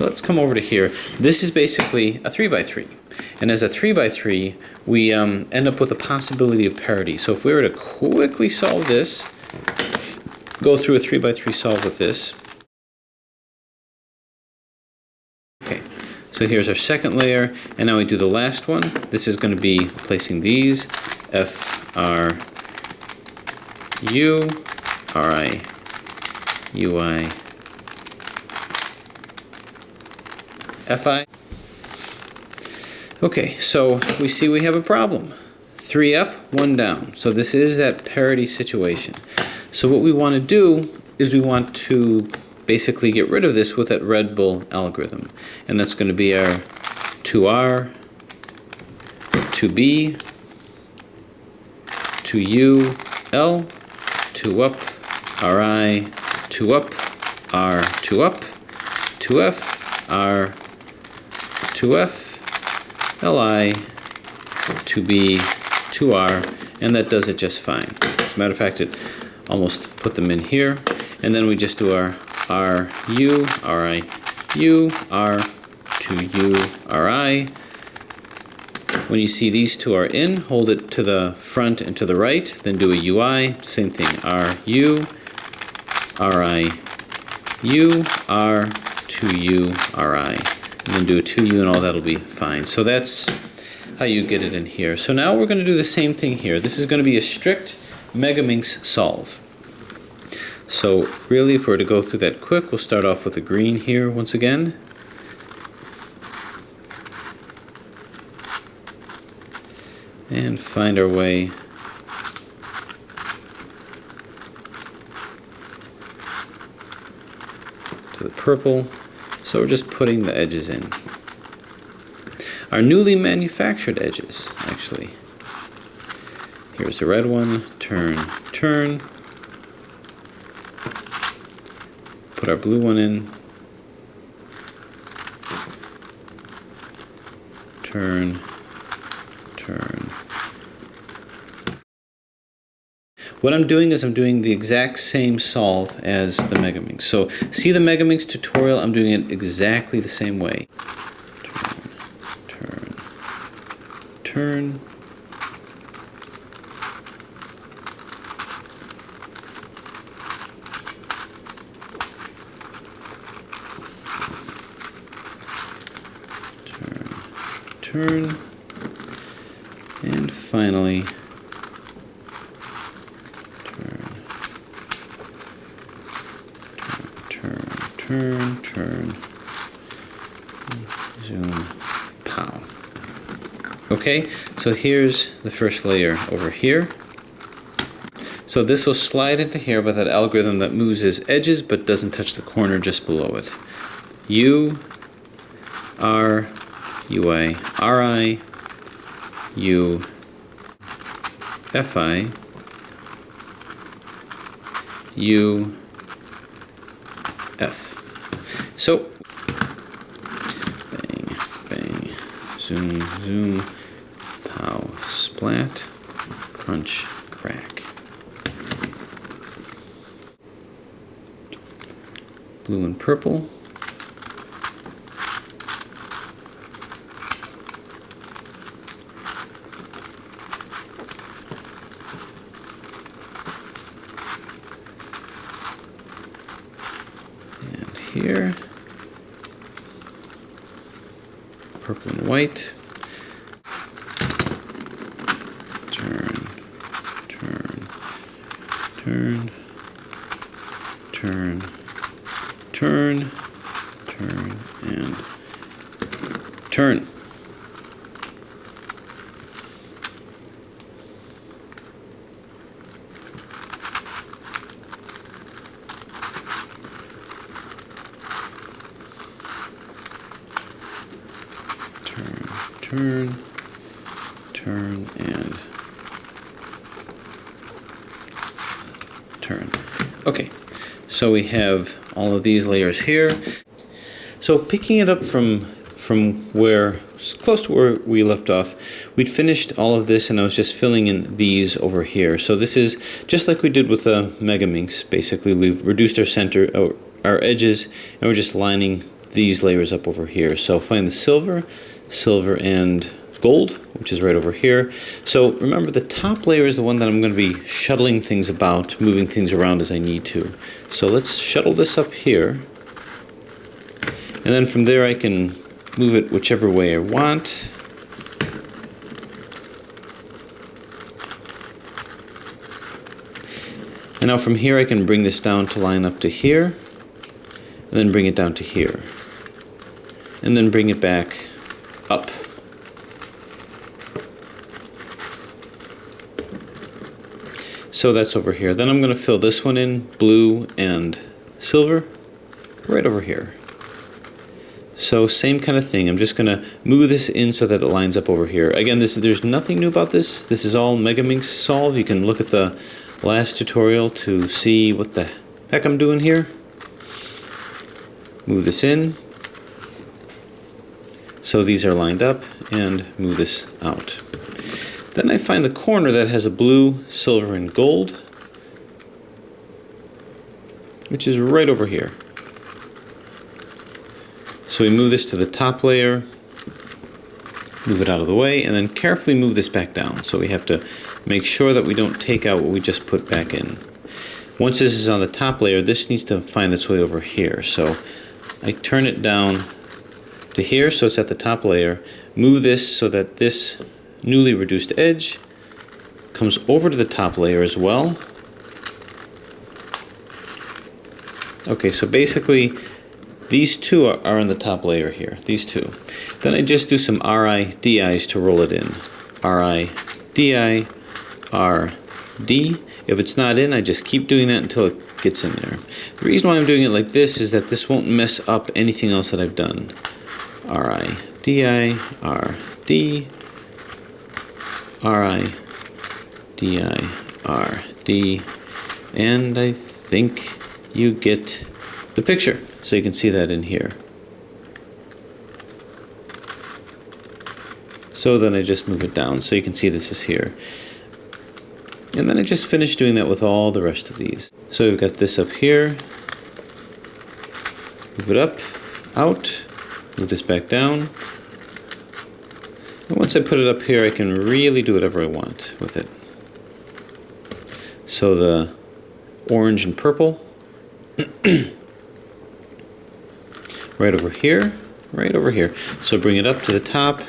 So let's come over to here. This is basically a 3x3. And as a 3x3, we end up with a possibility of parity. So if we were to quickly solve this, go through a 3x3 solve with this. Okay, so here's our second layer, and now we do the last one. This is going to be placing these, F, R, U, R, I, U, I, F, I. Okay, so we see we have a problem. 3 up, 1 down. So this is that parity situation. So what we want to do is we want to basically get rid of this with that Red Bull algorithm. And that's going to be our 2R, 2B, 2U, L, 2 up, RI, 2 up, R, 2 up, 2F, R, 2F, Li, 2B, 2R, and that does it just fine. As a matter of fact, it almost put them in here. And then we just do our RU, RI, U, R, 2U, RI. When you see these two are in, hold it to the front and to the right, then do a UI, same thing, RU, RI, U, R, 2U, RI. And then do a 2U and all that'll be fine. So that's how you get it in here. So now we're going to do the same thing here. This is going to be a strict Megaminx solve. So really, if we're to go through that quick, we'll start off with a green here once again. And find our way to the purple. So we're just putting the edges in. Our newly manufactured edges, actually. Here's the red one, turn, turn. Put our blue one in. Turn, turn. What I'm doing is I'm doing the exact same solve as the Megaminx. So see the Megaminx tutorial, I'm doing it exactly the same way. Turn, turn, turn. Turn, turn. And finally, turn, turn, zoom, pow. Okay, so here's the first layer over here. So this will slide into here by that algorithm that moves his edges but doesn't touch the corner just below it. U, R, UI, RI, U, FI, U, F. So, bang, bang, zoom, zoom, pow, splat, crunch, crack. Blue and purple. Here, purple and white, turn, turn, turn, turn, turn, turn, and turn. Turn, turn, and turn. Okay, so we have all of these layers here. So picking it up from where, close to where we left off, we'd finished all of this and I was just filling in these over here. So this is just like we did with the Megaminx. Basically, we've reduced our center, our edges, and we're just lining these layers up over here. So find the silver, silver and gold, which is right over here. So remember, the top layer is the one that I'm going to be shuttling things about, moving things around as I need to. So let's shuttle this up here. And then from there I can move it whichever way I want. And now from here I can bring this down to line up to here, and then bring it down to here, and then bring it back up. So that's over here. Then I'm going to fill this one in, blue and silver, right over here. So same kind of thing. I'm just going to move this in so that it lines up over here. Again, there's nothing new about this. This is all Megaminx Solve. You can look at the last tutorial to see what the heck I'm doing here. Move this in so these are lined up, and move this out. Then I find the corner that has a blue, silver, and gold, which is right over here. So we move this to the top layer, move it out of the way, and then carefully move this back down. So we have to make sure that we don't take out what we just put back in. Once this is on the top layer, this needs to find its way over here. So I turn it down to here so it's at the top layer, move this so that this newly reduced edge comes over to the top layer as well. Okay, so basically these two are on the top layer here, these two. Then I just do some RIDIs to roll it in. RIDI, RD. If it's not in, I just keep doing that until it gets in there. The reason why I'm doing it like this is that this won't mess up anything else that I've done. RIDI, RD, RIDI, RD, and I think you get the picture. So you can see that in here. So then I just move it down so you can see this is here. And then I just finish doing that with all the rest of these. So we've got this up here. Move it up, out, move this back down. And once I put it up here, I can really do whatever I want with it. So the orange and purple. Right over here, right over here. So bring it up to the top,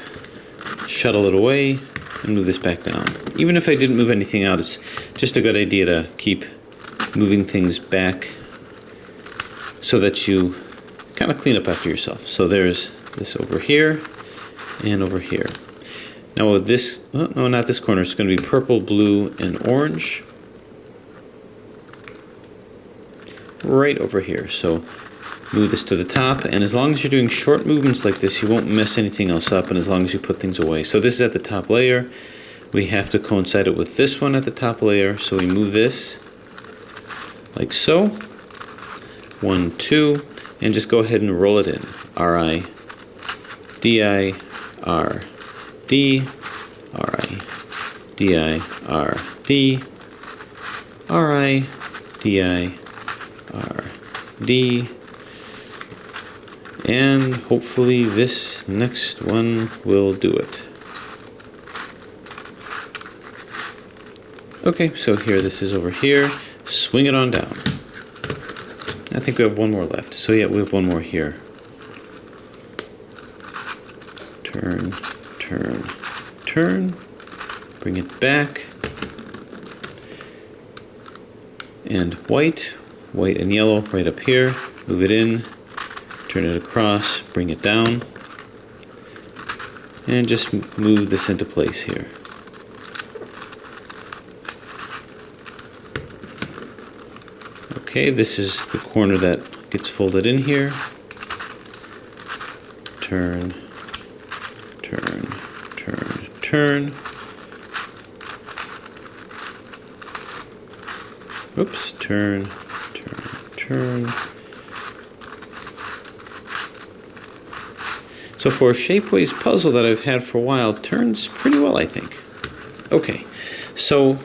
shuttle it away, and move this back down. Even if I didn't move anything out, it's just a good idea to keep moving things back so that you kind of clean up after yourself. So there's this over here and over here. Now with this, oh, no, not this corner, it's going to be purple, blue, and orange. Right over here. So move this to the top, and as long as you're doing short movements like this, you won't mess anything else up, and as long as you put things away. So this is at the top layer. We have to coincide it with this one at the top layer, so we move this like so. 1, 2, and just go ahead and roll it in. RIDI, RD, RIDI, RD, RIDI, RD, and hopefully this next one will do it. Okay, so here, this is over here. Swing it on down. I think we have one more left. So yeah, we have one more here. Turn, turn, turn. Bring it back. And white, white and yellow right up here. Move it in. Turn it across, bring it down, and just move this into place here. Okay, this is the corner that gets folded in here. Turn, turn, turn, turn. Oops, turn, turn, turn. So for a Shapeways puzzle that I've had for a while, turns pretty well, I think. Okay, so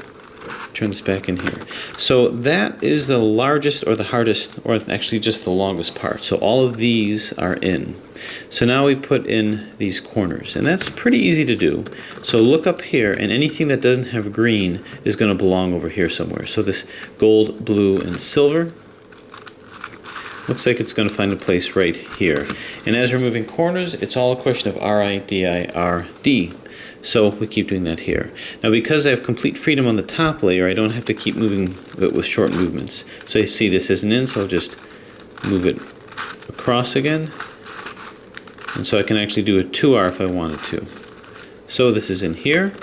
turn this back in here. So that is the largest or the hardest, or actually just the longest part. So all of these are in. So now we put in these corners, and that's pretty easy to do. So look up here, and anything that doesn't have green is going to belong over here somewhere. So this gold, blue, and silver looks like it's going to find a place right here. And as we're moving corners, it's all a question of RI, DI, RD. So we keep doing that here. Now because I have complete freedom on the top layer, I don't have to keep moving it with short movements. So you see this isn't in, so I'll just move it across again. And so I can actually do a 2R if I wanted to. So this is in here.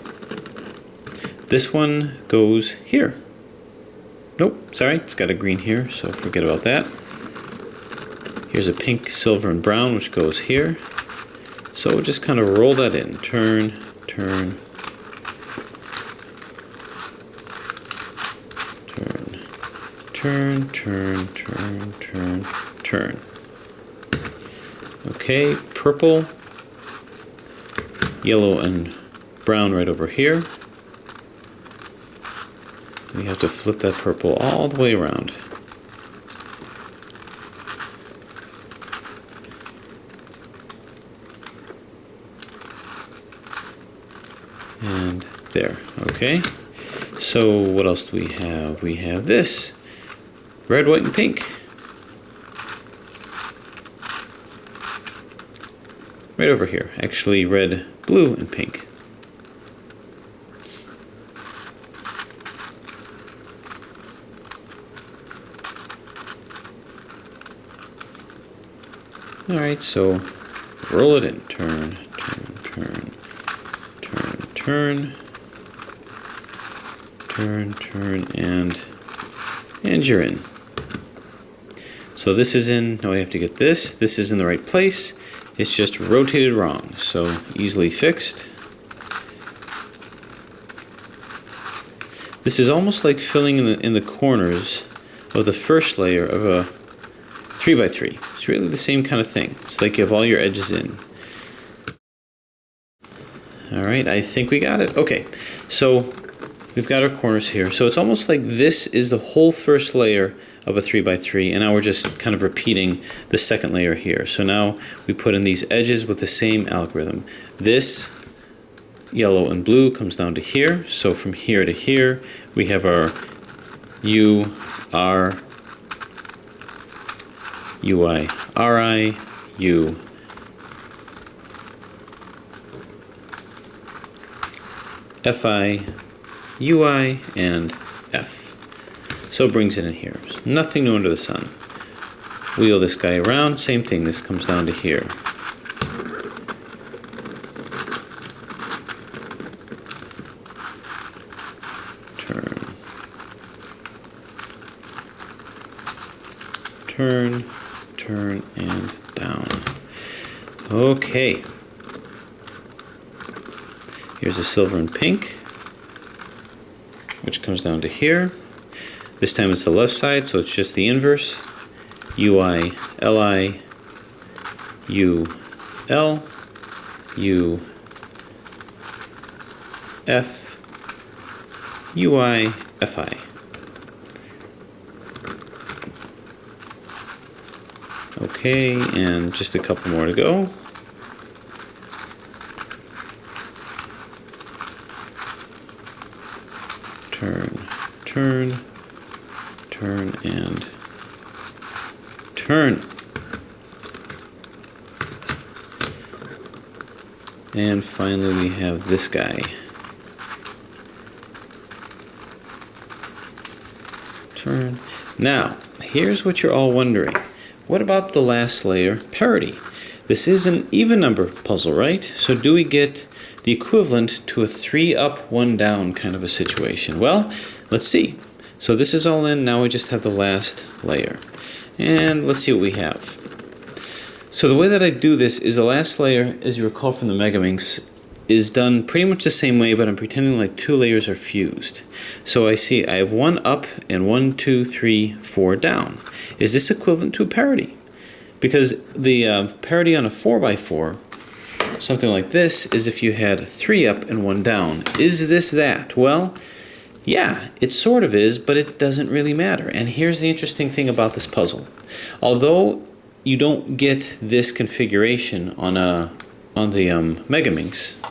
This one goes here. Nope, sorry, it's got a green here, so forget about that. Here's a pink, silver, and brown, which goes here. So we'll just kind of roll that in. Turn, turn, turn, turn, turn, turn, turn, turn. Okay, purple, yellow, and brown right over here. We have to flip that purple all the way around. And there, okay. So what else do we have? We have this, red, white, and pink. Right over here, actually red, blue, and pink. Alright, so roll it in. Turn, turn, turn, turn, turn, turn, turn, and you're in. So this is in, now I have to get this. This is in the right place. It's just rotated wrong, so easily fixed. This is almost like filling in the corners of the first layer of a 3x3. It's really the same kind of thing. It's like you have all your edges in. Alright, I think we got it. Okay, so we've got our corners here. So it's almost like this is the whole first layer of a 3x3, and now we're just kind of repeating the second layer here. So now we put in these edges with the same algorithm. This yellow and blue comes down to here. So from here to here, we have our U, R, UI, RI, U, FI, UI, and F. So it brings it in here. There's nothing new under the sun. Wheel this guy around, same thing, this comes down to here. Turn. Turn, turn, and down. Okay. Here's a silver and pink, which comes down to here. This time it's the left side, so it's just the inverse. UI, LI, U, L, U, F, UI, FI. Okay, and just a couple more to go. Turn, turn, turn, and turn. And finally we have this guy. Turn. Now, here's what you're all wondering. What about the last layer, parity? This is an even number puzzle, right? So do we get the equivalent to a 3 up, 1 down kind of a situation? Well, let's see. So this is all in, now we just have the last layer. And let's see what we have. So the way that I do this is the last layer, as you recall from the Megaminx, is done pretty much the same way, but I'm pretending like 2 layers are fused. So I see I have 1 up and 1, 2, 3, 4 down. Is this equivalent to a parity? Because the parity on a 4x4, something like this, is if you had 3 up and 1 down. Is this that? Well, Yeah, it sort of is, but it doesn't really matter. And here's the interesting thing about this puzzle. Although you don't get this configuration on the Megaminx,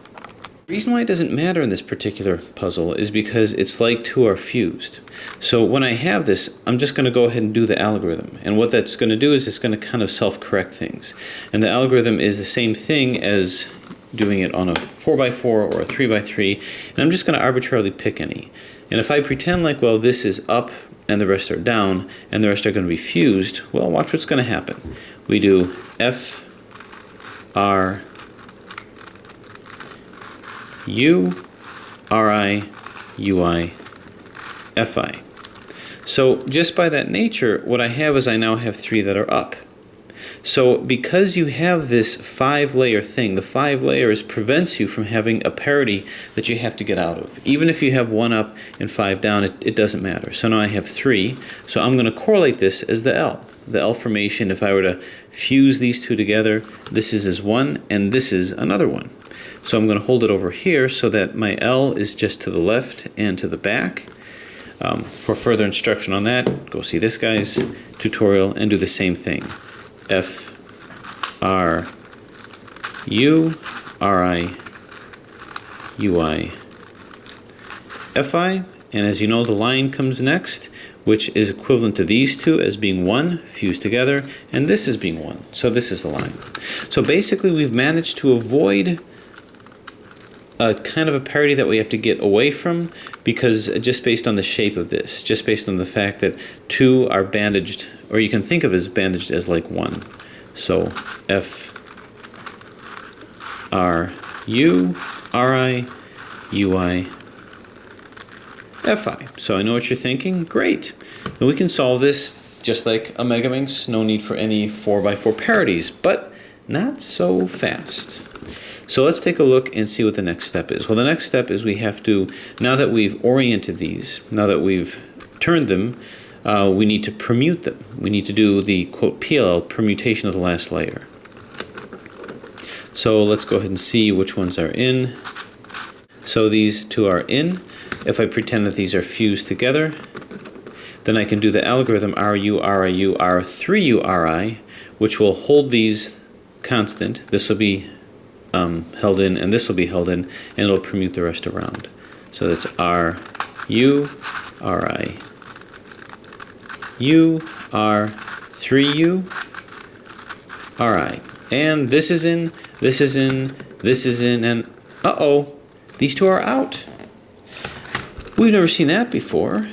the reason why it doesn't matter in this particular puzzle is because it's like two are fused. So when I have this, I'm just going to go ahead and do the algorithm. And what that's going to do is it's going to kind of self-correct things. And the algorithm is the same thing as doing it on a 4x4 or a 3x3. And I'm just going to arbitrarily pick any. And if I pretend like, well, this is up and the rest are down and the rest are going to be fused, well, watch what's going to happen. We do F, R, U, Ri, Ui, Fi. So just by that nature, what I have is I now have 3 that are up. So because you have this 5-layer thing, the 5 layers prevents you from having a parity that you have to get out of. Even if you have 1 up and 5 down, it doesn't matter. So now I have 3. So I'm going to correlate this as the L. The L formation, if I were to fuse these two together, this is as 1 and this is another 1. So I'm going to hold it over here so that my L is just to the left and to the back. For further instruction on that, go see this guy's tutorial and do the same thing. F, R, U, Ri, Ui, Fi. And as you know, the line comes next, which is equivalent to these two as being 1 fused together, and this as being 1. So this is the line. So basically we've managed to avoid a kind of a parity that we have to get away from, because just based on the shape of this, just based on the fact that 2 are bandaged, or you can think of it as bandaged as like 1. So F, R, U, Ri, Ui, Fi. So I know what you're thinking. Great. And we can solve this just like a Megaminx. No need for any 4x4 parities, but not so fast. So let's take a look and see what the next step is. Well, the next step is we have to, now that we've oriented these, now that we've turned them, we need to permute them. We need to do the, quote, PLL, permutation of the last layer. So let's go ahead and see which ones are in. So these two are in. If I pretend that these are fused together, then I can do the algorithm RU, RIU, R3U, Ri, which will hold these constant. This will be held in, and this will be held in, and it'll permute the rest around. So that's R, U, Ri, U, R, 3U, Ri. And this is in, this is in, this is in, and uh-oh, these two are out. We've never seen that before,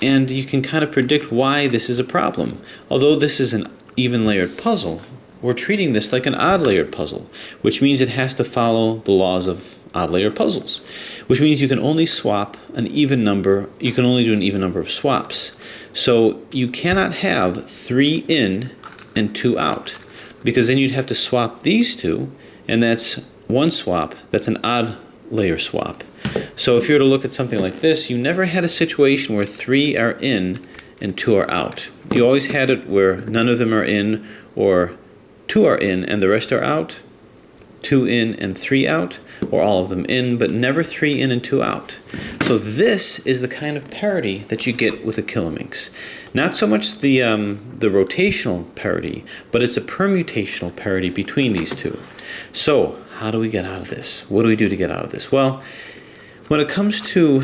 and you can kind of predict why this is a problem. Although this is an even layered puzzle, we're treating this like an odd layered puzzle, which means it has to follow the laws of odd layered puzzles, which means you can only swap an even number, you can only do an even number of swaps. So you cannot have 3 in and 2 out, because then you'd have to swap these two, and that's 1 swap, that's an odd layer swap. So if you were to look at something like this, you never had a situation where 3 are in and 2 are out. You always had it where none of them are in, or 2 are in and the rest are out, 2 in and 3 out, or all of them in, but never 3 in and 2 out. So this is the kind of parity that you get with a Kilominx. Not so much the rotational parity, but it's a permutational parity between these two. So how do we get out of this? What do we do to get out of this? Well, when it comes to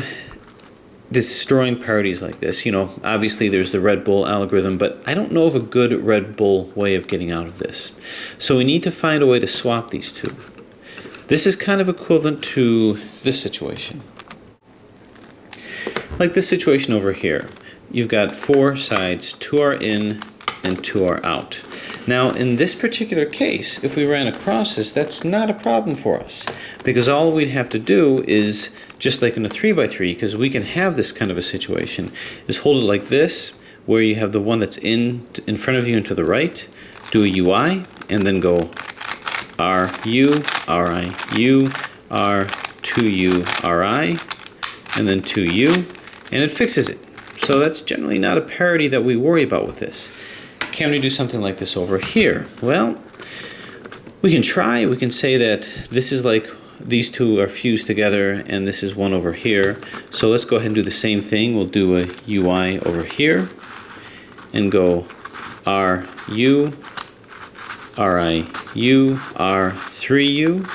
destroying parities like this, you know, obviously there's the Red Bull algorithm, but I don't know of a good Red Bull way of getting out of this. So we need to find a way to swap these two. This is kind of equivalent to this situation. Like this situation over here. You've got 4 sides, 2 are in and 2 are out. Now in this particular case, if we ran across this, that's not a problem for us, because all we'd have to do is, just like in a 3x3, because we can have this kind of a situation, is hold it like this, where you have the one that's in front of you and to the right, do a UI, and then go RU, RI, U, R, 2U, RI, and then 2U, and it fixes it. So that's generally not a parity that we worry about with this. Can we do something like this over here? Well, we can try. We can say that this is like these two are fused together, and this is one over here. So let's go ahead and do the same thing. We'll do a UI over here and go RU, RIU, R3U,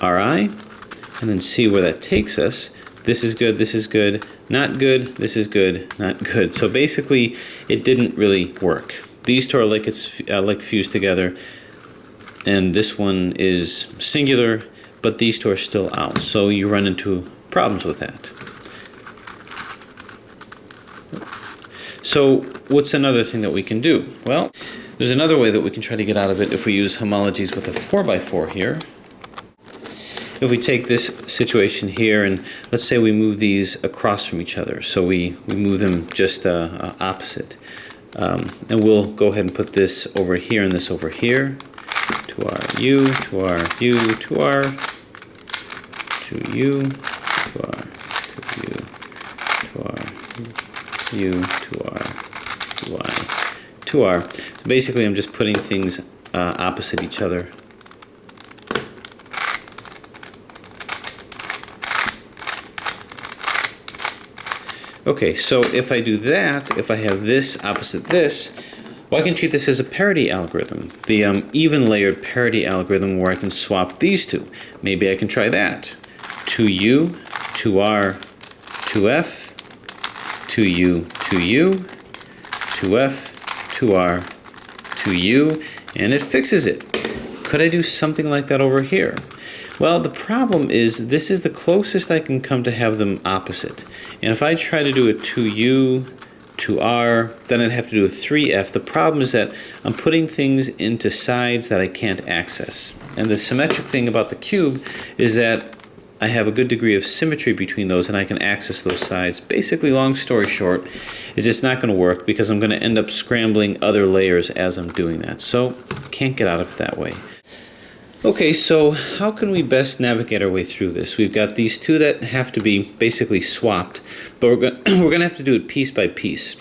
RI, and then see where that takes us. This is good, not good, this is good, not good. So basically, it didn't really work. These two are like fused together, and this one is singular, but these two are still out. So you run into problems with that. So what's another thing that we can do? Well, there's another way that we can try to get out of it if we use homologies with a 4x4 here. If we take this situation here and let's say we move these across from each other, so we move them just opposite. And we'll go ahead and put this over here and this over here. To our U, to our U, to our, to U, to our, to U, to our, U, to our, to I, to R. Basically, I'm just putting things opposite each other. Okay, so if I do that, if I have this opposite this, well, I can treat this as a parity algorithm, the even layered parity algorithm where I can swap these two. Maybe I can try that. 2U, 2R, 2F, 2U, 2U, 2F, 2R, 2U, and it fixes it. Could I do something like that over here? Well, the problem is this is the closest I can come to have them opposite. And if I try to do a 2U, 2R, then I'd have to do a 3F. The problem is that I'm putting things into sides that I can't access. And the symmetric thing about the cube is that I have a good degree of symmetry between those and I can access those sides. Basically, long story short, is it's not going to work because I'm going to end up scrambling other layers as I'm doing that. So I can't get out of it that way. Okay, so how can we best navigate our way through this? We've got these two that have to be basically swapped, but we're going to have to do it piece by piece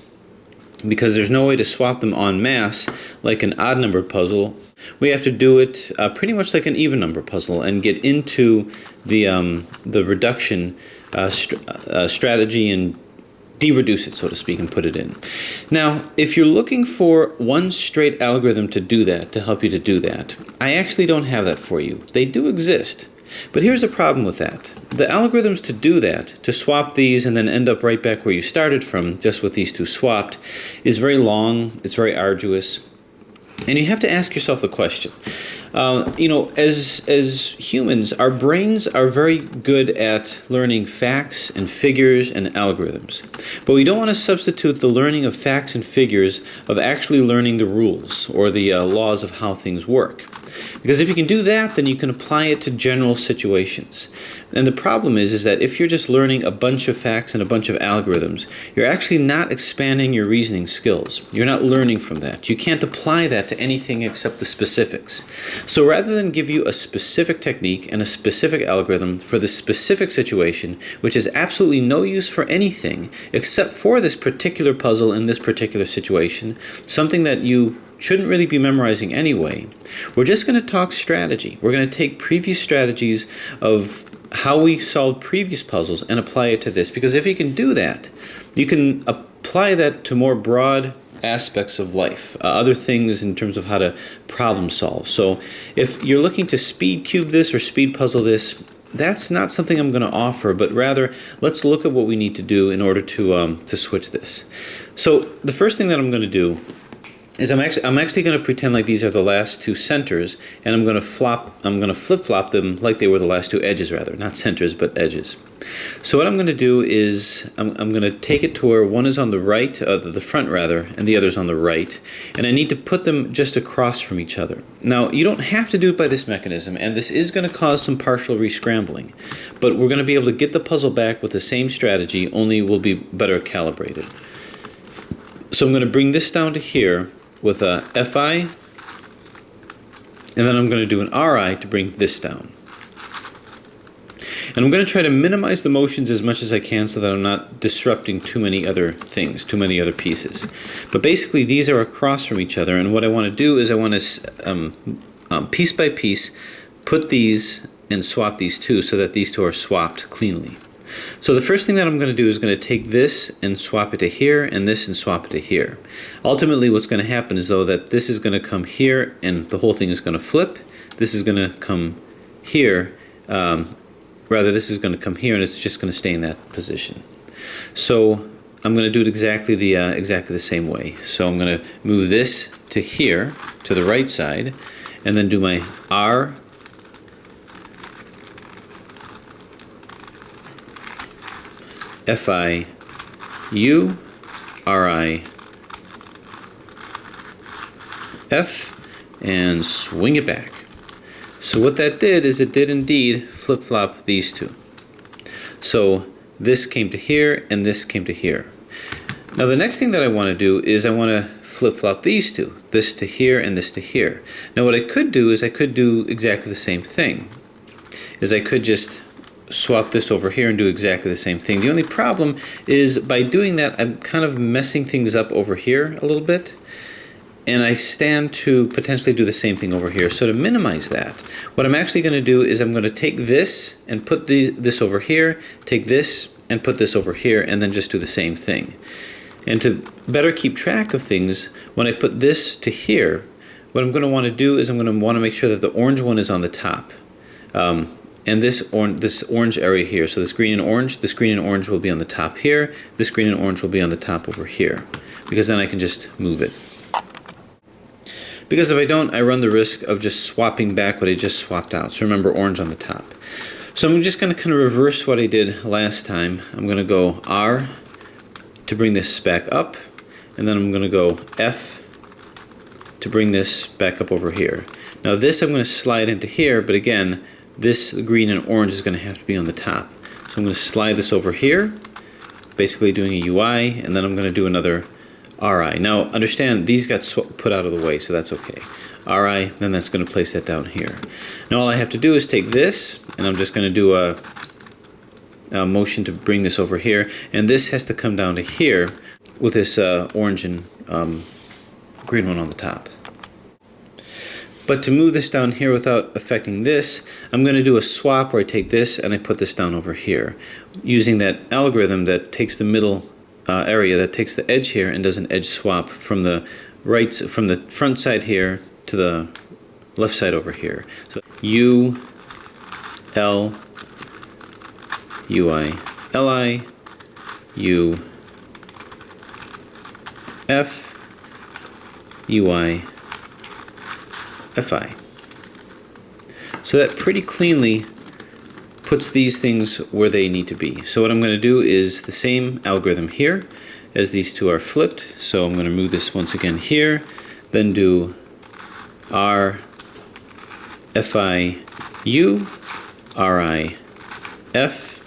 because there's no way to swap them en masse like an odd numbered puzzle. We have to do it pretty much like an even number puzzle and get into the reduction strategy and de-reduce it, so to speak, and put it in. Now, if you're looking for one straight algorithm to do that, to help you to do that, I actually don't have that for you. They do exist. But here's the problem with that. The algorithms to do that, to swap these and then end up right back where you started from, just with these two swapped, is very long, it's very arduous, and you have to ask yourself the question. You know, as humans, our brains are very good at learning facts and figures and algorithms. But we don't want to substitute the learning of facts and figures of actually learning the rules or the laws of how things work. Because if you can do that, then you can apply it to general situations. And the problem is that if you're just learning a bunch of facts and a bunch of algorithms, you're actually not expanding your reasoning skills. You're not learning from that. You can't apply that to anything except the specifics. So rather than give you a specific technique and a specific algorithm for the specific situation, which is absolutely no use for anything except for this particular puzzle in this particular situation, something that you shouldn't really be memorizing anyway, we're just going to talk strategy. We're going to take previous strategies of how we solved previous puzzles and apply it to this. Because if you can do that, you can apply that to more broad aspects of life, other things in terms of how to problem solve. So if you're looking to speed cube this or speed puzzle this, that's not something I'm going to offer, but rather let's look at what we need to do in order to switch this. So the first thing that I'm going to do is I'm actually going to pretend like these are the last two centers, and I'm going to flip-flop them like they were the last two edges, rather, not centers but edges. So what I'm going to do is I'm going to take it to where one is on the right, the front rather, and the other's on the right, and I need to put them just across from each other. Now, you don't have to do it by this mechanism, and this is going to cause some partial rescrambling, but we're going to be able to get the puzzle back with the same strategy, only we'll be better calibrated. So I'm going to bring this down to here with a Fi, and then I'm going to do an Ri to bring this down. And I'm going to try to minimize the motions as much as I can so that I'm not disrupting too many other things, too many other pieces. But basically these are across from each other, and what I want to do is I want to piece by piece put these and swap these two so that these two are swapped cleanly. So the first thing that I'm going to do is going to take this and swap it to here, and this and swap it to here. Ultimately what's going to happen is though that this is going to come here and the whole thing is going to flip. This is going to come here, rather this is going to come here and it's just going to stay in that position. So I'm going to do it exactly the same way. So I'm going to move this to here, to the right side, and then do my R, Fi, U, Ri, F, and swing it back. So what that did is it did indeed flip-flop these two. So this came to here and this came to here. Now the next thing that I want to do is I want to flip-flop these two, this to here and this to here. Now what I could do is I could do exactly the same thing. I could just swap this over here and do exactly the same thing. The only problem is by doing that I'm kind of messing things up over here a little bit, and I stand to potentially do the same thing over here. So to minimize that, what I'm actually going to do is I'm going to take this and put this over here, take this and put this over here, and then just do the same thing. And to better keep track of things, when I put this to here, what I'm going to want to do is I'm going to want to make sure that the orange one is on the top. And this orange area here, so this green and orange will be on the top here, this green and orange will be on the top over here, because then I can just move it. Because if I don't, I run the risk of just swapping back what I just swapped out. So remember, orange on the top. So I'm just going to kind of reverse what I did last time. I'm going to go R to bring this back up, and then I'm going to go F to bring this back up over here. Now this I'm going to slide into here, but again, this green and orange is going to have to be on the top. So I'm going to slide this over here, basically doing a UI, and then I'm going to do another Ri. Now understand, these got put out of the way, so that's okay. Ri, then that's going to place that down here. Now all I have to do is take this, and I'm just going to do a motion to bring this over here, and this has to come down to here with this orange and green one on the top. But to move this down here without affecting this, I'm going to do a swap where I take this and I put this down over here, using that algorithm that takes the middle area, that takes the edge here and does an edge swap from the front side here to the left side over here. So U, L, UI, Li, U, F, UI, Fi. So that pretty cleanly puts these things where they need to be. So what I'm going to do is the same algorithm here as these two are flipped. So I'm going to move this once again here, then do R, Fi, U, Ri, F,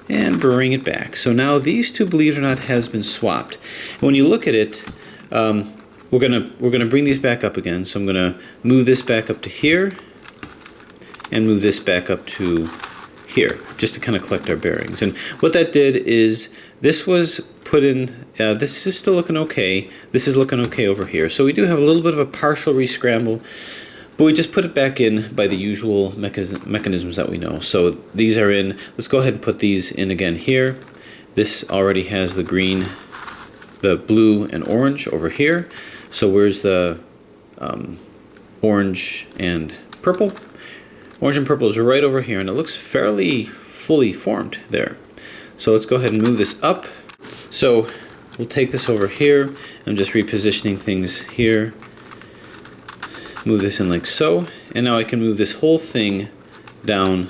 and bring it back. So now these two, believe it or not, has been swapped. And when you look at it, we're gonna bring these back up again. So I'm gonna move this back up to here and move this back up to here, just to kind of collect our bearings. And what that did is this was put in, this is still looking okay, this is looking okay over here. So we do have a little bit of a partial re-scramble, but we just put it back in by the usual mechanisms that we know. So these are in. Let's go ahead and put these in again here. This already has the green, the blue and orange over here. So where's the orange and purple? Orange and purple is right over here, and it looks fairly fully formed there. So let's go ahead and move this up. So we'll take this over here. I'm just repositioning things here. Move this in like so, and now I can move this whole thing down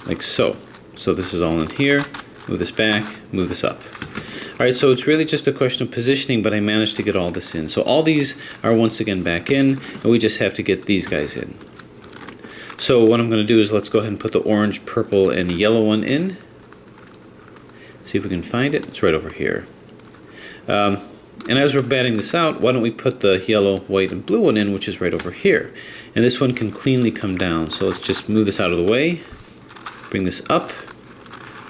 like so. So this is all in here. Move this back, move this up. Alright, so it's really just a question of positioning, but I managed to get all this in. So all these are once again back in, and we just have to get these guys in. So what I'm going to do is let's go ahead and put the orange, purple, and yellow one in. See if we can find it. It's right over here. And as we're batting this out, why don't we put the yellow, white, and blue one in, which is right over here. And this one can cleanly come down. So let's just move this out of the way, bring this up,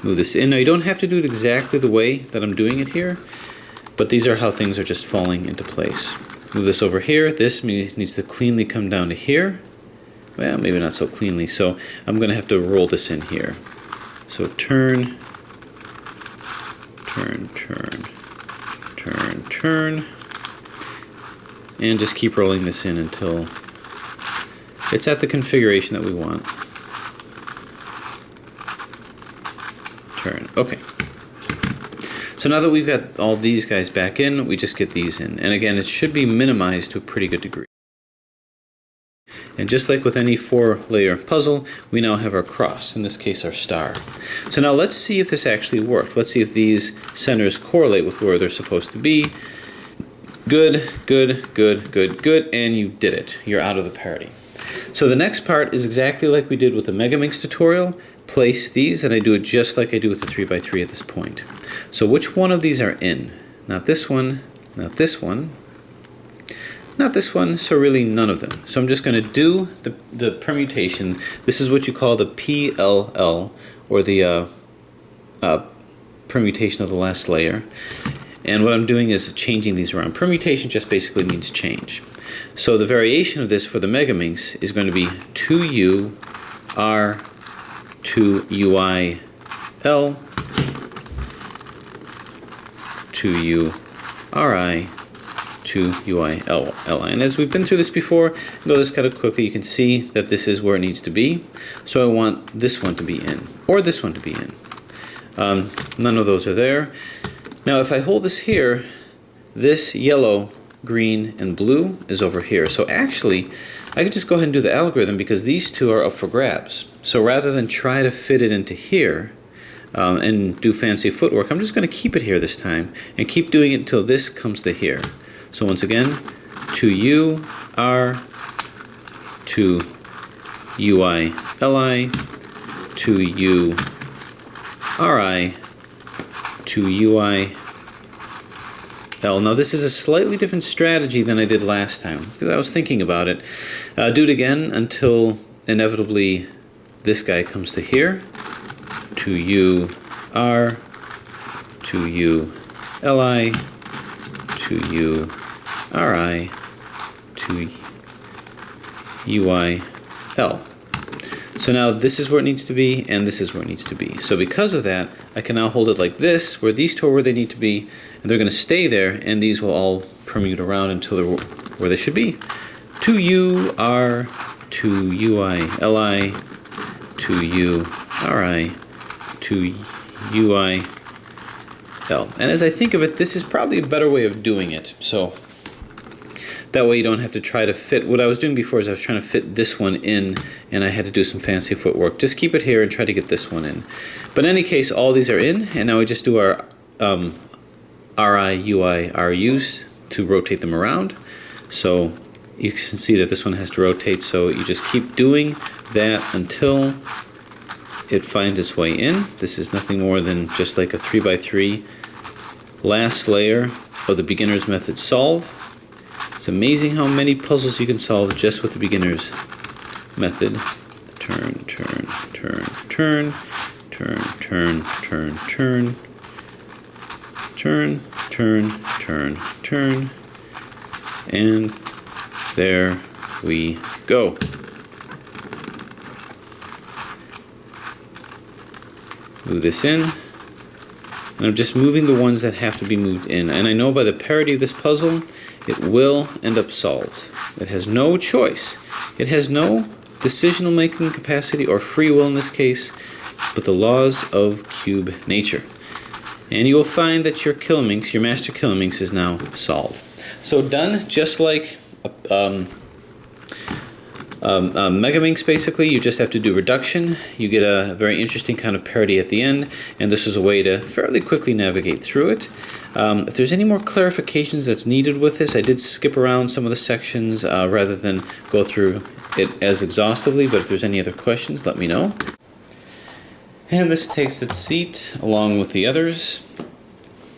move this in. Now you don't have to do it exactly the way that I'm doing it here, but these are how things are just falling into place. Move this over here. This needs to cleanly come down to here. well, maybe not so cleanly. So I'm going to have to roll this in here. So turn, turn, turn, turn, turn, and just keep rolling this in until it's at the configuration that we want. Turn. Okay. So now that we've got all these guys back in, we just get these in. And again, it should be minimized to a pretty good degree. And just like with any 4-layer puzzle, we now have our cross, in this case our star. So now let's see if this actually worked. Let's see if these centers correlate with where they're supposed to be. Good, good, good, good, good, and you did it. You're out of the parity. So the next part is exactly like we did with the Megaminx tutorial. Place these, and I do it just like I do with the 3x3 at this point. So which one of these are in? Not this one, not this one, not this one, so really none of them. So I'm just going to do the permutation. This is what you call the PLL, or the permutation of the last layer. And what I'm doing is changing these around. Permutation just basically means change. So the variation of this for the Megaminx is going to be 2U R 2UI L 2U RI 2UI LI. And as we've been through this before, go this kind of quickly, you can see that this is where it needs to be. So I want this one to be in, or this one to be in. None of those are there. Now if I hold this here, this yellow, green, and blue is over here. So actually, I could just go ahead and do the algorithm because these two are up for grabs. So rather than try to fit it into here and do fancy footwork, I'm just going to keep it here this time and keep doing it until this comes to here. So once again, 2U, R, 2UI, LI, 2U, RI, 2UI, L. Now this is a slightly different strategy than I did last time because I was thinking about it. Do it again until inevitably this guy comes to here. 2U R, 2U Li, 2U Ri, 2UI L. So now this is where it needs to be, and this is where it needs to be. So because of that, I can now hold it like this, where these two are where they need to be, and they're going to stay there, and these will all permute around until they're where they should be. 2U R, 2UI Li, 2U Ri, 2UI L. And as I think of it, this is probably a better way of doing it. So that way you don't have to try to fit. What I was doing before is I was trying to fit this one in, and I had to do some fancy footwork. Just keep it here and try to get this one in. But in any case, all these are in, and now we just do our RI, UI, RUs to rotate them around. So you can see that this one has to rotate, so you just keep doing that until it finds its way in. This is nothing more than just like a 3x3 last layer of the beginner's method solve. It's amazing how many puzzles you can solve just with the beginner's method. Turn, turn, turn, turn, turn, turn, turn, turn, turn, turn, turn, turn, and there we go. Move this in, and I'm just moving the ones that have to be moved in. And I know by the parity of this puzzle, it will end up solved. It has no choice. It has no decisional making capacity or free will in this case, but the laws of cube nature. And you will find that your Kilominx, your master Kilominx, is now solved. So done, just like Megaminx, basically, you just have to do reduction. You get a very interesting kind of parity at the end, and this is a way to fairly quickly navigate through it. If there's any more clarifications that's needed with this, I did skip around some of the sections rather than go through it as exhaustively, but if there's any other questions, let me know. And this takes its seat along with the others.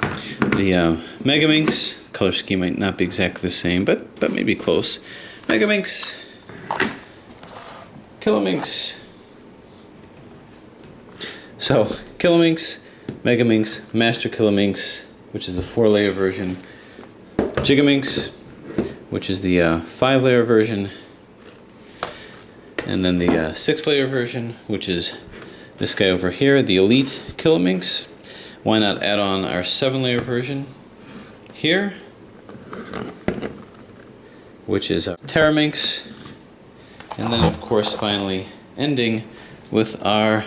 The Megaminx, color scheme might not be exactly the same, but maybe close. Megaminx, Kilominx. So Kilominx, Megaminx, Master Kilominx, which is the 4-layer version, Gigaminx, which is the 5-layer version, And then the 6-layer version, which is this guy over here, the Elite Kilominx. Why not add on our 7-layer version here, which is our Terraminx. And then of course finally ending with our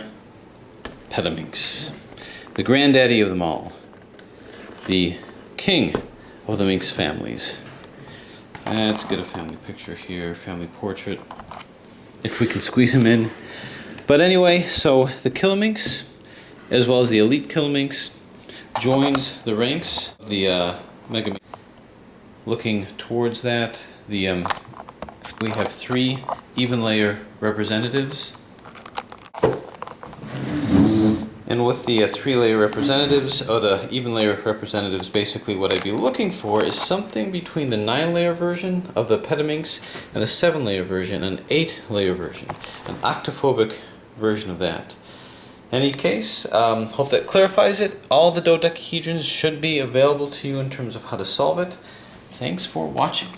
Petaminx, the granddaddy of them all, the king of the Minx families. Let's get a family picture here, family portrait, if we can squeeze him in. But anyway, so the Kilominx, as well as the Elite Kilominx, joins the ranks of the Megaminx. Looking towards that, we have 3 even layer representatives. And with the 3-layer representatives, or the even layer representatives, basically what I'd be looking for is something between the 9-layer version of the Petaminx and the 7-layer version, an 8-layer version, an octophobic version of that. In any case, hope that clarifies it. All the dodecahedrons should be available to you in terms of how to solve it. Thanks for watching.